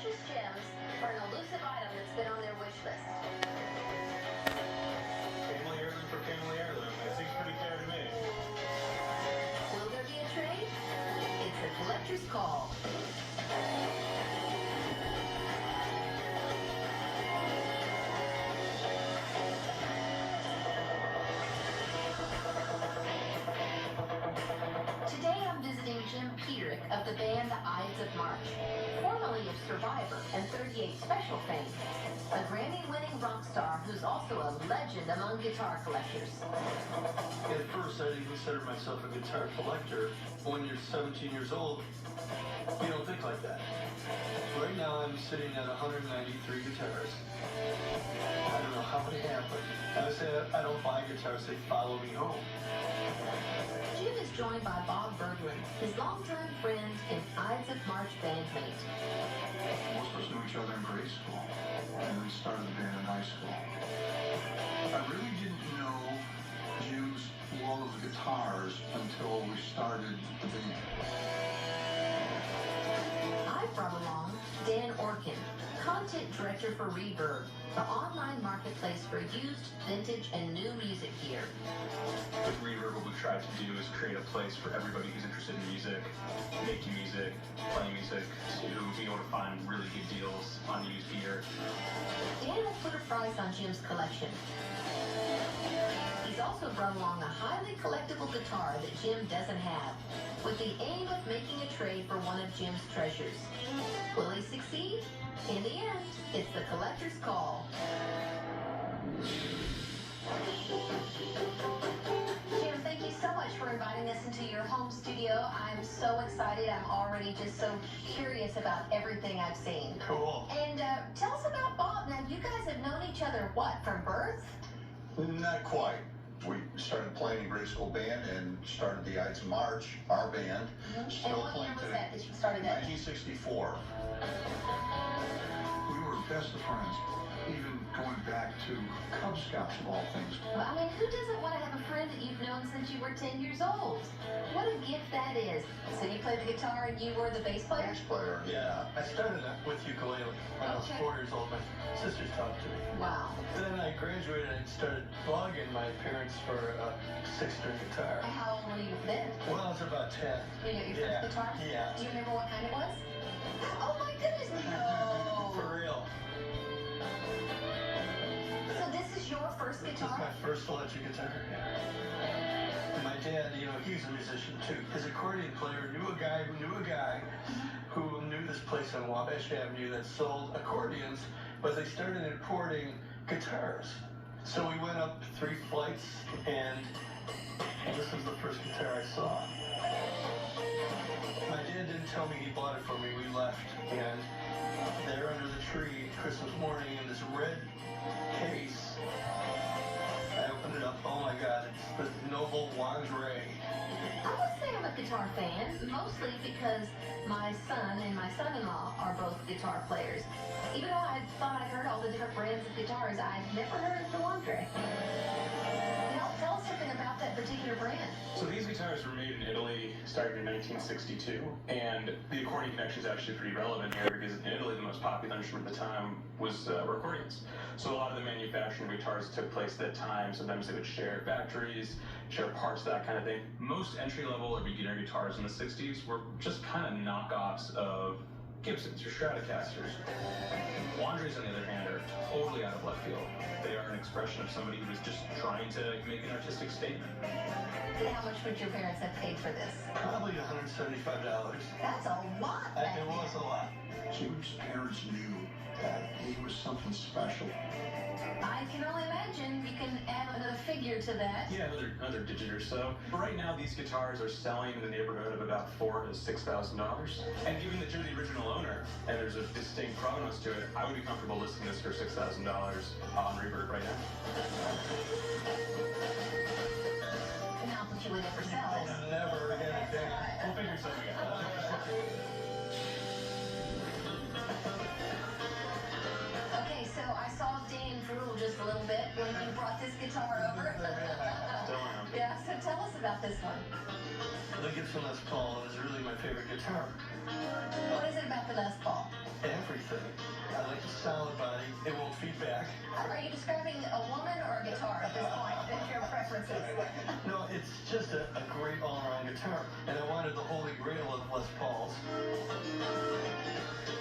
precious gems for an elusive item that's been on their wish list. Family heirloom for family heirloom. That seems pretty fair to me. Will there be a trade? It's a collector's call. Today I'm visiting Jim Peterick of the band The Ides of March, formerly of Survivor and 38 Special fame, a Grammy-winning rock star who's also a legend among guitar collectors. At first, I didn't consider myself a guitar collector. When you're 17 years old, you don't think like that. Right now, I'm sitting at 193 guitars. I don't know how it happened. I say I don't buy guitars, they follow me home. Jim is joined by Bob Berglund, his longtime friend and Ides of March bandmate. Most of us knew each other in grade school, and we started the band in high school. I really didn't know Jim's love of guitars until we started the band. I brought along Dan Orkin, content director for Reverb, the online marketplace for used, vintage, and new music gear. With Reverb, what we've tried to do is create a place for everybody who's interested in music, making music, playing music, to be able to find really good deals on used gear. Dan will put a price on Jim's collection. He's also brought along a highly collectible guitar that Jim doesn't have, with the aim of making a trade for one of Jim's treasures. Will he succeed? In the end, it's the collector's call. Jim, thank you so much for inviting us into your home studio. I'm so excited. I'm already just so curious about everything I've seen. Cool. And tell us about Bob. Now, you guys have known each other, what, from birth? Not quite. We started playing in grade school band and started the Ides of March, our band. And Still what year playing was today. that you started that? 1964. We were best of friends, even going back to Cub Scouts of all things. Well, I mean, who doesn't want to have a friend that you've known since you were 10 years old? What a gift that is. So you played the guitar and you were the bass player? Bass player, yeah. I started with ukulele when I was Okay. 4 years old. My sisters taught it to me. Wow. Then I graduated and started bugging my parents for a 6-string guitar. And how old were you then? When I was about 10. You got your first guitar? Yeah. Do you remember what kind it was? Oh my goodness, no! For real. So this is your first This is guitar? my first electric guitar. And my dad, he's a musician too. His accordion player knew a guy who knew this place on Wabash Avenue that sold accordions, but they started importing guitars. So we went up 3 flights, and this was the first guitar I saw. My dad didn't tell me he bought it for me. We left, and there under the tree, Christmas morning, in this red case, I opened it up. Oh my God, it's the Noble Lingerie. I would say I'm a guitar fan, mostly because my son and my son-in-law are both guitar players. Even though I thought I heard all the different brands of guitars, I've never heard of the Landre. Tell us something about that particular brand. So these guitars were made in Italy, started in 1962, and the accordion connection is actually pretty relevant here because in Italy the most popular instrument at the time were accordions. So a lot of the manufacturing of guitars took place at that time. Sometimes they would share factories, share parts, that kind of thing. Most entry-level or beginner guitars in the 60s were just kind of knockoffs of Gibsons or Stratocasters. Landres, on the other hand, are totally out of left field. They are an expression of somebody who was just trying to make an artistic statement. And how much would your parents have paid for this? Probably $175. That's a lot back It was a lot. Jim's parents knew that he was something special. I can only imagine you can add another figure to that. Yeah, another digit or so. But right now, these guitars are selling in the neighborhood of about $4,000 to $6,000. And given that you're the original owner and there's a distinct provenance to it, I would be comfortable listing this for $6,000 on Reverb right now. And how much you would ever sell it. Never anything. We'll figure something out. Okay, so I saw Dan drool just a little bit when you brought this guitar over. Still am. Yeah, so tell us about this one. The Gibson Les Paul is really my favorite guitar. What is it about the Les Paul? Everything. describing a woman or a guitar at this point? What's your preferences? No, it's just a great all-around guitar, and I wanted the holy grail of Les Pauls.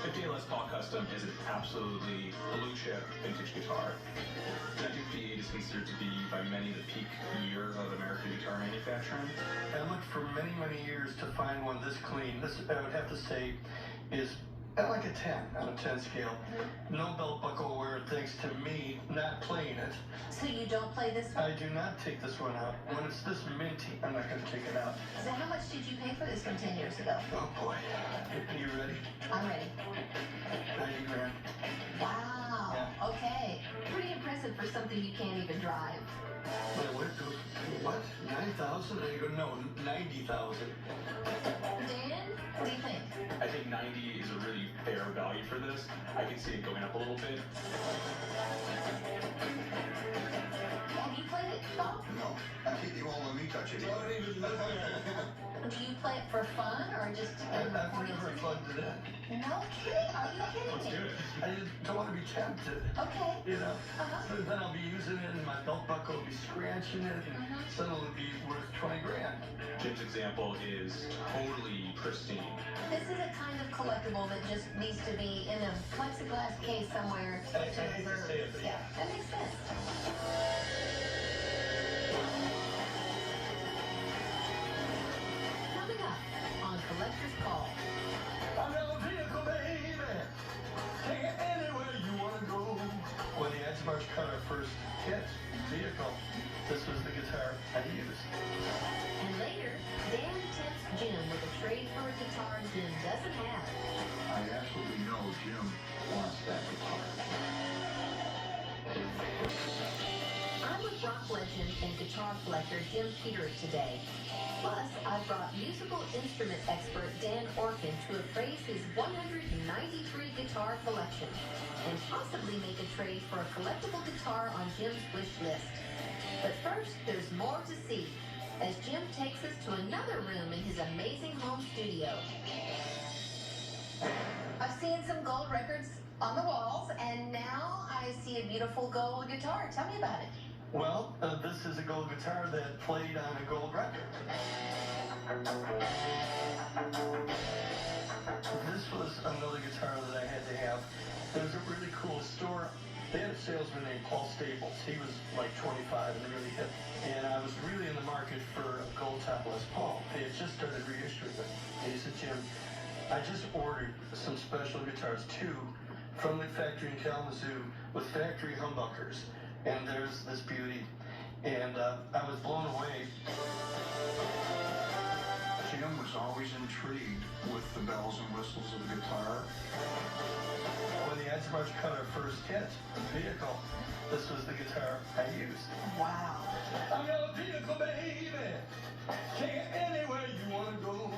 The D Les Paul Custom is an absolutely blue chip vintage guitar. 1958 is considered to be by many the peak year of American guitar manufacturing. I looked for many, many years to find one this clean. This, I would have to say, is like a 10 on a 10 scale. No belt buckle wear thanks to me not playing it. So you don't play this one? I do not take this one out. When it's this minty, I'm not going to take it out. So how much did you pay for this one 10 years ago? Oh boy. Are you ready? I'm ready. 90 grand. Wow. Yeah. Okay. Pretty impressive for something you can't even drive. Wait, what? 9,000? I go, no, 90,000. Dan, what do you think? I think 90 is a really fair value for this. I can see it going up a little bit. Have you played it, Bob? No, you won't let me touch it. Don't even look at it. Do you play it for fun or just I've recording never it? plugged it in. No kidding. Are you kidding Let's me? do it. I just don't want to be tempted. Okay. You know, Uh-huh. so then I'll be using it and my belt buckle will be scratching it and suddenly it'll be worth 20 grand. Jim's example is totally pristine. This is a kind of collectible that just needs to be in a plexiglass case somewhere. I hate to say it, but Yeah, that makes sense. Coming up on Collector's Call. I'm your vehicle, baby. Take it anywhere you want to go. When the Edge March cut our first hit vehicle, this was the guitar I used. And later, Dan tempts Jim with a trade for a guitar Jim doesn't have. I absolutely know Jim wants that guitar. I'm with rock legend and guitar collector Jim Peters today. Plus, I brought musical instrument expert Dan Orkin to appraise his 193 guitar collection and possibly make a trade for a collectible guitar on Jim's wish list. But first, there's more to see as Jim takes us to another room in his amazing home studio. I've seen some gold records on the walls, and now I see a beautiful gold guitar. Tell me about it. Well, this is a gold guitar that played on a gold record. This was another guitar that I had to have. There was a really cool store. They had a salesman named Paul Staples. He was like 25 and really hip. And I was really in the market for a gold top Les Paul. They had just started reissuing them. And he said, Jim, I just ordered some special guitars, too, from the factory in Kalamazoo with factory humbuckers. And there's this beauty. And I was blown away. Jim was always intrigued with the bells and whistles of the guitar. When the Edge March cut our first hit vehicle, this was the guitar I used. Wow. I'm your vehicle, baby. Take it anywhere you want to go.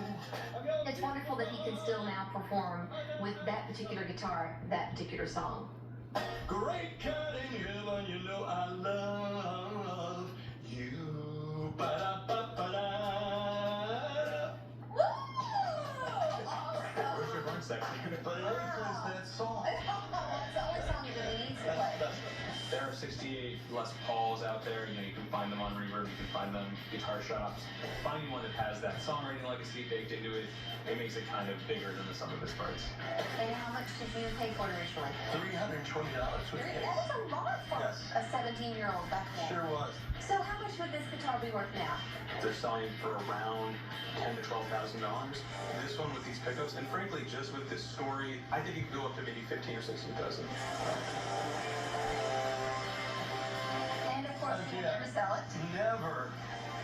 It's wonderful that he can still now perform with that particular guitar, that particular song. Great God in heaven, you know I love you. Ba-da-ba-ba-da. Woo! Where's your horn section? But it always plays that song. It's the only song that he needs to play. There are 68 Les Pauls out there. You know, you can find them on Reverb. You can find them in guitar shops. Finding one that has that songwriting legacy baked into it, it makes it kind of bigger than the sum of its parts. And how much did you pay for it originally? $320 with That it. was a lot for Yes. a 17-year-old back then. Sure was. So how much would this guitar be worth now? They're selling for around $10,000 to $12,000. This one with these pickups, and frankly, just with this story, I think it could go up to maybe 15 or 16,000. And of course, you Yeah. never sell it. Never.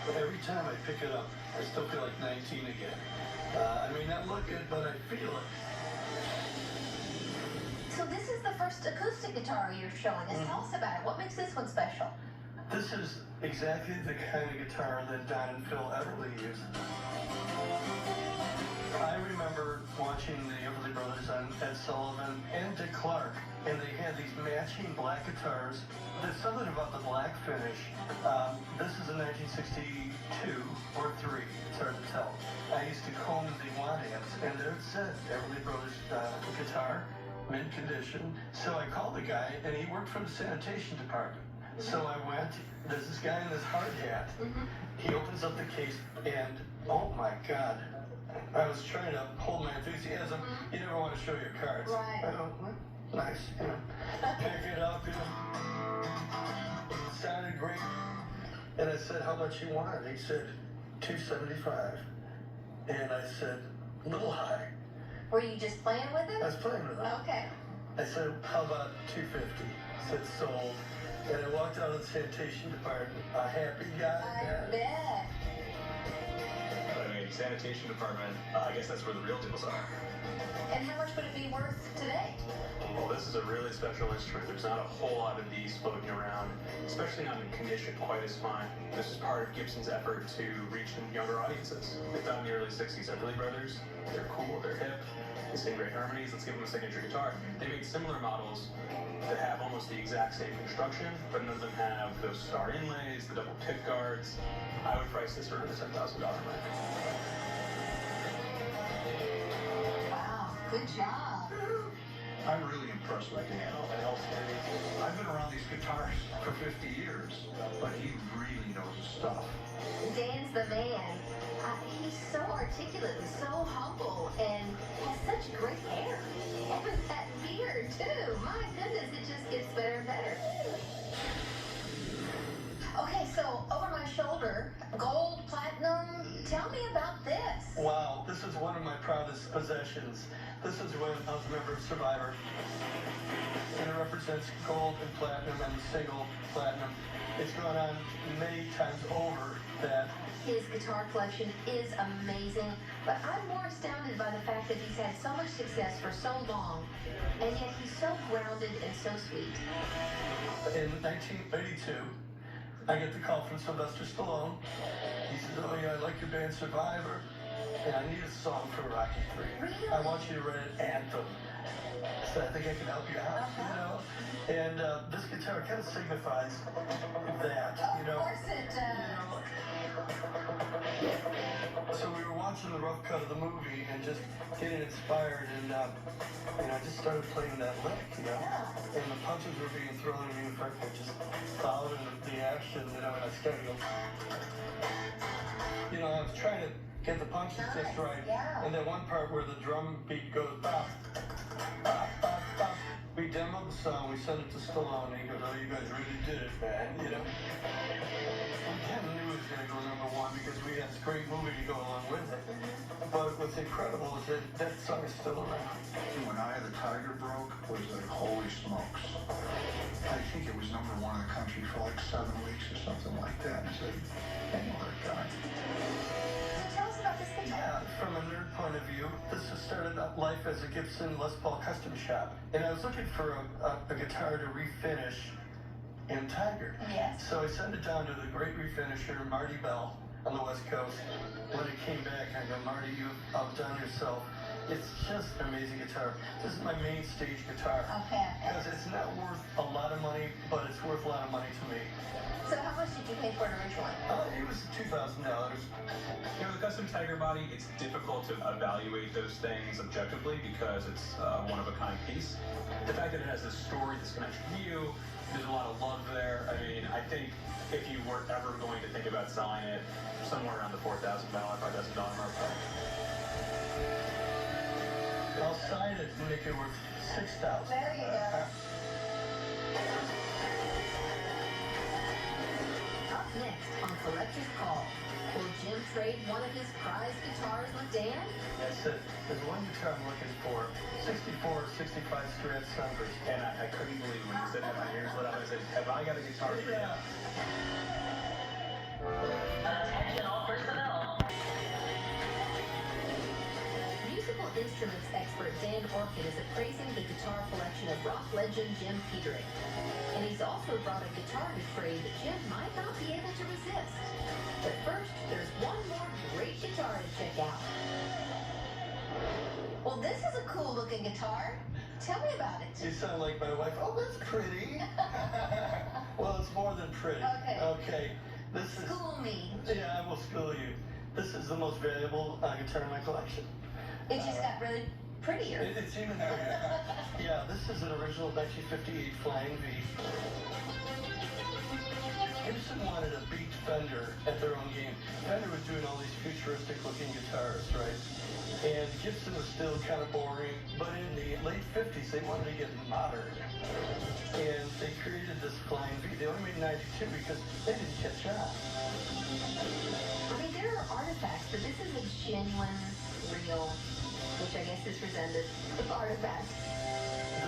But every time I pick it up, I still feel like 19 again. I may not look it, but I feel it. So this is the first acoustic guitar you're showing us. Tell us about it. What makes this one special? This is exactly the kind of guitar that Don and Phil Everly used. I remember watching the Everly Brothers on Ed Sullivan and Dick Clark, and they had these matching black guitars. There's something about the black finish. This is a 1962 or 3. It's hard to tell. I used to comb the wad amps, and there it said Everly Brothers guitar. mint condition. So I called the guy, and he worked for the sanitation department. So I went, there's this guy in this hard hat. He opens up the case, and oh my God. I was trying to hold my enthusiasm. You never want to show your cards. Right. I go, well, nice, you know. Pick it up, you know. It sounded great. And I said, how much you want? He said, $275. And I said, a little high. Were you just playing with I him? was playing with him. Okay. I said, how about $250? He said, sold. And I walked out of the sanitation department, a happy guy. I bet. But I mean, sanitation department, I guess that's where the real deals are. And how much would it be worth today? Well, this is a really special instrument. There's not a whole lot of these floating around, especially not in condition quite as fine. This is part of Gibson's effort to reach younger audiences. They found in the early 60s Everly Brothers. They're cool, they're hip, they sing great harmonies, let's give them a signature guitar. They made similar models that have almost the exact same construction, but none of them have those star inlays, the double pick guards. I would price this around the $10,000 mark. Wow, good job. I'm really impressed by Dan. I've been around these guitars for 50 years, but he really knows his stuff. Dan's the man. He's so articulate and so humble and has such great hair. And that beard, too. My goodness, it just gets better and better. Okay, so over my shoulder, gold, platinum. Tell me about this. Wow, this is one of my proudest possessions. This is when I was a member of Survivor. And it represents gold and platinum and single platinum. It's gone on many times over that. His guitar collection is amazing, but I'm more astounded by the fact that he's had so much success for so long, and yet he's so grounded and so sweet. In 1982, I get the call from Sylvester Stallone. He says, oh yeah, I like your band Survivor, and I need a song for Rocky III. Really? I want you to write an anthem. So I think I can help you out, you know? And this guitar kind of signifies that, you know? Of course it does. So we were watching the rough cut of the movie and just getting inspired, and you know, I just started playing that lick, you know, and the punches were being thrown at me. In fact, I just followed the action, you know, and I started to, you know, I was trying to get the punches just right, and then one part where the drum beat goes bop, bop, bop, bop. We demoed the song, we sent it to Stallone, and he goes, oh, you guys really did it, man, you know. We kind of knew it was going to go #1 because we had this great movie to go along with it. But what's incredible is that that song is still around. When Eye of the Tiger broke, was like, holy smokes. I think it was #1 in the country for like 7 weeks or something like that. And I said, hey, what a guy. So tell us about this guitar. Yeah, from a nerd point of view, this has started up life as a Gibson Les Paul custom shop. And I was looking for a guitar to refinish in Tiger. Yes. So I sent it down to the great refinisher, Marty Bell, on the West Coast. When it came back, I go, Marty, you've outdone yourself. It's just an amazing guitar. This is my main stage guitar. Okay. Because it's not worth a lot of money, but it's worth a lot of money to me. So how much did you pay for it originally? It was $2,000. You know, the custom Tiger body, it's difficult to evaluate those things objectively because it's one-of-a-kind piece. The fact that it has this story, this connection to you, there's a lot of love there. I mean, I think if you were ever going to think about selling it, somewhere around the $4,000, $5,000 mark. I'll sign it and make it worth $6,000. There you go. Up next on Collector's Call, will Jim trade one of his prized guitars with Dan? That's it. There's one guitar I'm looking for. 64, 65 Strat Sunburst. And I couldn't believe when you said that, my ears lit up. I said, have I got a guitar? Yeah. Attention all personnel. Musical instruments expert Dan Orkin is appraising the guitar collection of rock legend Jim Peterick. And he's also brought a guitar to trade that Jim might not be able to resist. But first, there's one more great guitar to check out. Well, this is a cool looking guitar. Tell me about it. You sound like my wife. Oh, that's pretty. Well, it's more than pretty. Okay. Okay. This is. School me. Yeah, I will school you. This is the most valuable guitar in my collection. It just got really prettier. It's even prettier. Yeah, this is an original 1958 Flying V. Gibson wanted to beat Fender at their own game. Fender was doing all these futuristic looking guitars, right? And Gibson was still kind of boring, but in the late 50s they wanted to get modern. And they created this Flying V. They only made 92 because they didn't catch on. I mean, there are artifacts, but this is a genuine, real, which I guess is presented, artifact.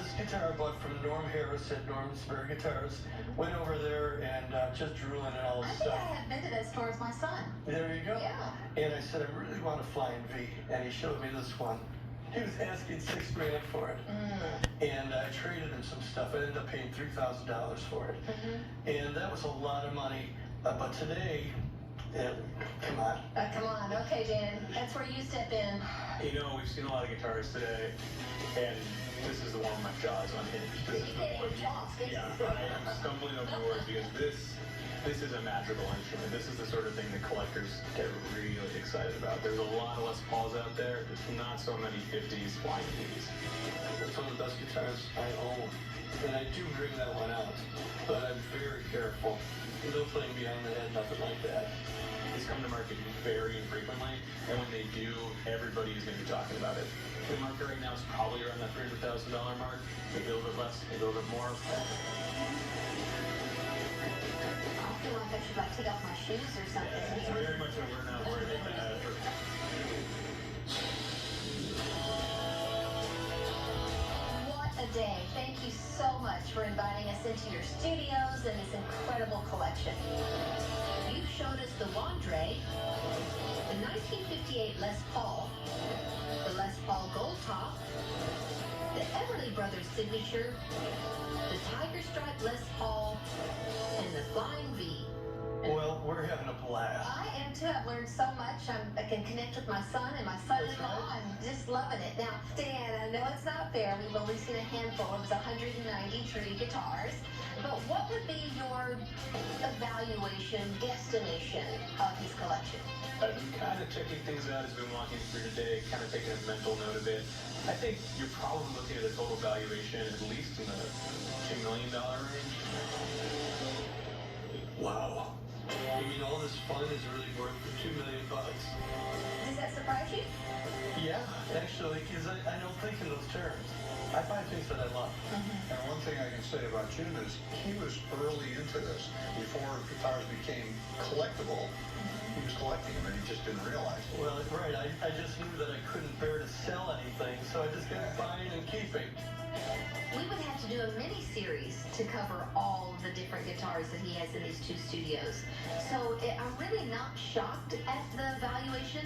This guitar I bought from Norm Harris at Norm's Spare Guitars. Went over there and just drooling and all I this think stuff. I have been to that store with my son. There you go. Yeah. And I said, I really want a Flying V. And he showed me this one. He was asking $6 grand for it. And I traded him some stuff. I ended up paying $3,000 for it. And that was a lot of money. But today, come on. Come on. Okay, Dan. That's where you step in. You know, we've seen a lot of guitars today, and this is the one with my jaws unhinged. This is the one. Yeah, I'm stumbling over words because this is a magical instrument. This is the sort of thing that collectors get really excited about. There's a lot of Les Pauls out there. There's not so many 50s Flying V's. That's one of the best guitars I own. And I do bring that one out. But I'm very careful. No playing behind the head, nothing like that. These come to market very infrequently, and when they do, everybody is going to be talking about it. The market right now is probably around that $300,000 mark, maybe a little bit less, maybe a little bit more. I feel like I should take off my shoes or something. Yeah, it's very much a we're not worried about that. What a day. Thank you so much for inviting us into your studios and this incredible collection. You showed us the Wandre, the 1958 Les Paul, the Les Paul Gold Top, the Everly Brothers Signature, the Tiger Stripe Les Paul, and the Flying V. Well, we're having a blast. I am too. I've learned so much. I can connect with my son and my son-in-law. That's right. I'm just loving it. Now, Dan, I know it's not fair. We've only seen a handful. It was 193 guitars. But what would be your evaluation, guesstimation of his collection? I've been kind of checking things out as we've been walking through today, kind of taking a mental note of it. I think you're probably looking at a total valuation at least in the $2 million range. Wow. I mean, all this fun is really worth the $2 million. Does that surprise you? Yeah, actually, because I don't think in those terms. I buy things that I love. And one thing I can say about Jim is he was early into this. Before guitars became collectible, he was collecting them and he just didn't realize it. Well, right. I just knew that I couldn't bear to sell anything, so I just kept buying and keeping. We would have to do a mini-series to cover all the different guitars that he has in these two studios. So I'm really not shocked at the valuation.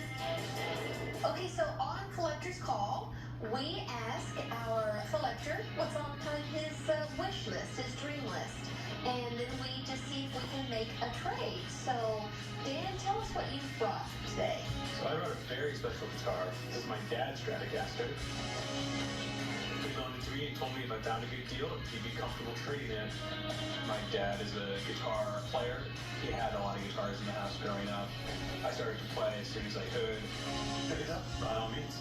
Okay, so on Collector's Call, we ask our collector what's on kind of his wish list, his dream list. And then we just see if we can make a trade. So, Dan, tell us what you've brought today. So I brought a very special guitar. This is my dad's Stratocaster. He loaned it to me and told me if I found a good deal, he'd be comfortable trading it. My dad is a guitar player. He had a lot of guitars in the house growing up. I started to play as soon as I could. Pick it up, by all means.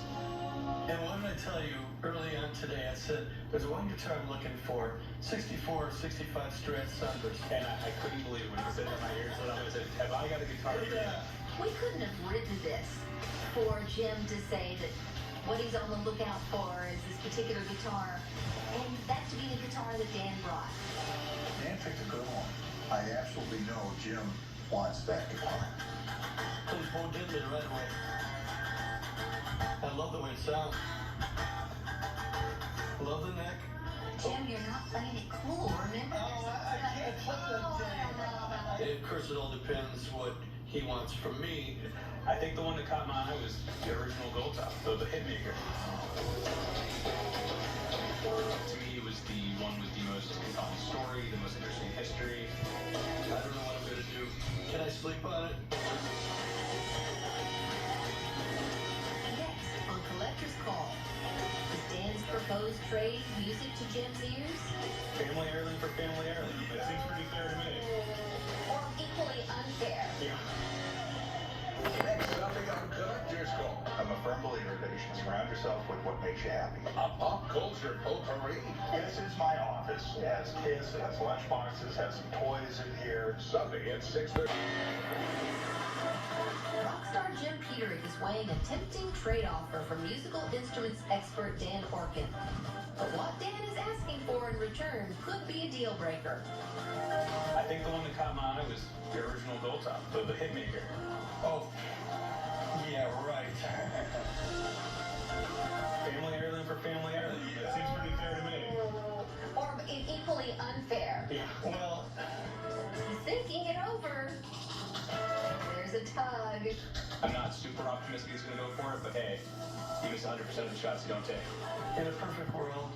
And what did I tell you early on today? I said, there's one guitar I'm looking for, 64, 65 Strat Sunburst. And I couldn't believe it when he said it in my ears. And I said, have I got a guitar for you? Yeah. We couldn't have written this for Jim to say that what he's on the lookout for is this particular guitar, and that to be the guitar that Dan brought. Dan picked a good one. I absolutely know Jim wants that guitar. Please won't get me right away. I love the way it sounds. Love the neck. Jim, you're not playing it cool, remember? I can't play that Oh, thing. I know about it. Of course, it all depends what he wants from me. I think the one that caught my eye was the original Gold Top, the Hitmaker. To me, it was the one with the most compelling story, the most interesting history. I don't know what I'm going to do. Can I sleep on it? Next on Collector's Call, is Dan's proposed trade music to Jim's ears? Family heirloom for family heirloom. That seems pretty fair to me. Or equally unfair? Yeah. Next, something on Collector's Driscoll. I'm a firm believer that you should surround yourself with what makes you happy. A pop culture potpourri. This is my office. It has kids, it has lunchboxes, has some toys in here. Sunday at 6:30. Rockstar Jim Peterick is weighing a tempting trade offer from musical instruments expert Dan Orkin. But what Dan is asking for in return could be a deal breaker. I think the one that caught my eye was the original Goldtop, the Hitmaker. Oh, yeah, right. Family heirloom for family heirloom. That seems pretty fair to me. Or equally unfair. Yeah. Well, He's thinking it over. There's a tug. I'm not super optimistic he's going to go for it, but hey, you miss 100% of the shots you don't take. in a perfect world,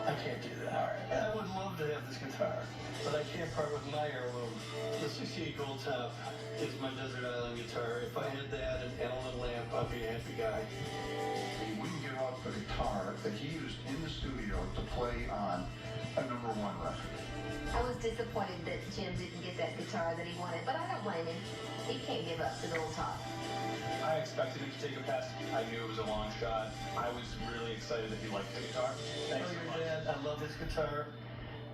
I can't do that. I would love to have this guitar, but I can't part with my heirloom. The 68 Goldtop is my desert island guitar. If I had that and a little lamp, I'd be a happy guy. He wouldn't give up the guitar that he used in the studio to play on a #1 record. I was disappointed that Jim didn't get that guitar that he wanted, but I don't blame him. He can't give up the Goldtop. I expected him to take a pass. I knew it was a long shot. I was really excited that he liked the guitar. Thanks Oh, so your much. dad, I love his guitar.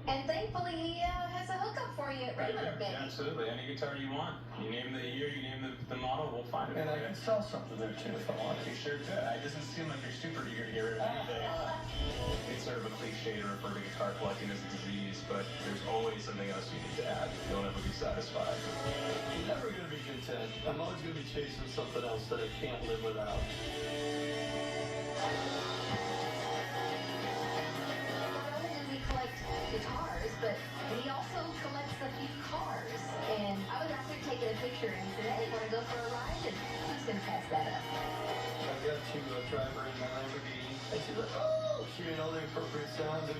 And thankfully, he has a hookup for you at Right Regular there. Bay. Absolutely. Any guitar you want. You name the year, you name the model, we'll find it And for I you. can sell something there too if I want to. You sure could. It doesn't seem like you're super eager to get rid of anything. It's sort of a cliche to refer to guitar collecting as a disease, but there's always something else you need to add. You'll never be satisfied. I'm never going to be content. I'm always going to be chasing something else that I can't live without. Not only does he collect guitars, but he also collects a few cars. And I was out there taking a picture, and he said, "Hey, want to go for a ride?" And who's going to pass that up? I got to drive her in my Lamborghini. And she's like, oh, she made all the appropriate sounds. And